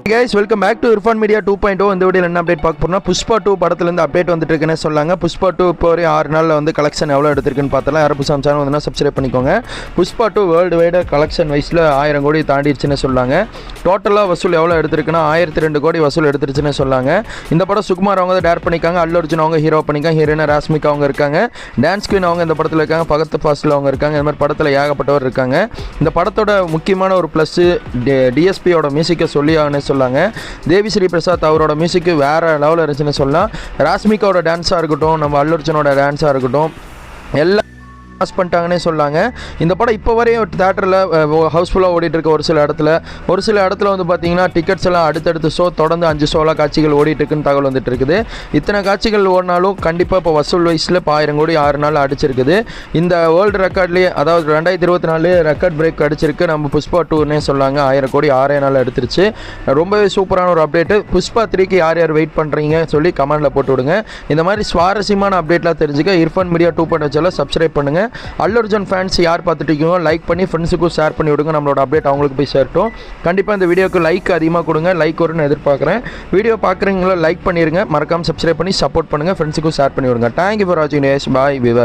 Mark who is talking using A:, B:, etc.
A: guys, welcome back to Irfan Media 2.0. இந்த வீடியோல என்ன அப்டேட் பார்க்க போறோம்னா புஷ்பா 2 படத்துல இருந்து அப்டேட் வந்துட்டு இருக்குன்னு சொல்லாங்க. புஷ்பா 2 இப்போ ஒரு 6 நாள்ல வந்து கலெக்ஷன் எவ்வளவு எடுத்துருக்குன்னு பார்த்தலாம். யாரும் புதுசா சேனல் வந்தா சப்ஸ்கிரைப் பண்ணிக்கோங்க. புஷ்பா 2 வேர்ல்ட் வைட் கலெக்ஷன் வைஸ்ல 1000 கோடி தாண்டிடுச்சுன்னு சொல்லாங்க. டோட்டலா வசூல் எவ்வளவு எடுத்துருக்குன்னா 1002 கோடி வசூல் எடுத்துருச்சுன்னு சொல்லாங்க. இந்த படம் சுகுமார் அவங்க டைரக்ட் பண்ணிருக்காங்க. அல்லு அர்ஜுன் அவங்க ஹீரோ பண்ணிருக்காங்க. ஹீரோயினா ராஷ்மிகா அவங்க இருக்காங்க. டான்ஸ் குயின் அவங்க இந்த படத்துல இருக்காங்க. பகத் ஃபாசில் அவங்க இருக்காங்க. இந்த மாதிரி படத்துல ஏகப்பட்டவர் இருக்காங்க. இந்த படத்தோட முக்கியமான ஒரு ப்ளஸ் டிஎஸ்பியோட மியூசிக்கை சொல்லி ஆகணும்னு சொல்லாங்க. தேவி ஸ்ரீ பிரசாத் அவரோட மியூசிக்கு வேறு லெவலில் இருந்துச்சுன்னு சொல்லலாம். ராஷ்மிகாவோட டான்ஸாக இருக்கட்டும், நம்ம அல்லு அர்ஜுனோட டான்ஸாக இருக்கட்டும், எல்லாம் பாஸ் பண்ணிட்டாங்கன்னே சொல்லாங்க. இந்த படம் இப்போ வரையும் தேட்டரில் ஹவுஸ்ஃபுல்லாக ஓடிட்டு இருக்க ஒரு சில இடத்துல வந்து பார்த்தீங்கன்னா டிக்கெட்ஸ் எல்லாம் அடுத்தடுத்து ஷோ தொடர்ந்து 5 ஷோலாம் காட்சிகள் ஓடிட்டு இருக்குன்னு தகவல் வந்துட்டு இருக்குது. இத்தனை காட்சிகள் ஓடினாலும் கண்டிப்பாக இப்போ வசூல் வயசில் இப்போ 1000 கோடி 6 நாள் அடிச்சிருக்குது. இந்த வேர்ல்டு ரெக்கார்ட்லேயே அதாவது 2024 ரெக்கார்ட் பிரேக் அடிச்சிருக்கு நம்ம புஷ்பா 2ன்னே சொல்லாங்க. 1000 கோடி 6 நாள் எடுத்துருச்சு. ரொம்பவே சூப்பரான ஒரு அப்டேட்டு. புஷ்பா 3க்கு யார் யார் வெயிட் பண்ணுறீங்க சொல்லி கமெண்ட்டில் போட்டு விடுங்க. இந்த மாதிரி சுவாரஸ்யமான அப்டேட்லாம் தெரிஞ்சுக்க இர்ஃபான் மீடியா 2.0 சப்ஸ்கிரைப் பண்ணுங்கள். அல்லு அர்ஜுன் ஃபேன்ஸ் யார் பார்த்துட்டு இருக்கீங்களோ லைக் பண்ணி ஃப்ரெண்ட்ஸுக்கும் ஷேர் பண்ணி விடுங்க. நம்மளோட அப்டேட் அவங்களுக்கு போய் சேரட்டும். கண்டிப்பாக இந்த வீடியோக்கு லைக் அதிகமாக கொடுங்க. லைக் வரும்னு எதிர்பார்க்குறேன். வீடியோ பார்க்குறீங்களோ லைக் பண்ணிடுங்க. மறக்காமல் சப்ஸ்கிரைப் பண்ணி சப்போர்ட் பண்ணுங்கள். ஃப்ரெண்ட்ஸுக்கும் ஷேர் பண்ணி விடுங்க. தேங்க்யூ ஃபார் வாட்சிங். பாய் விவர்.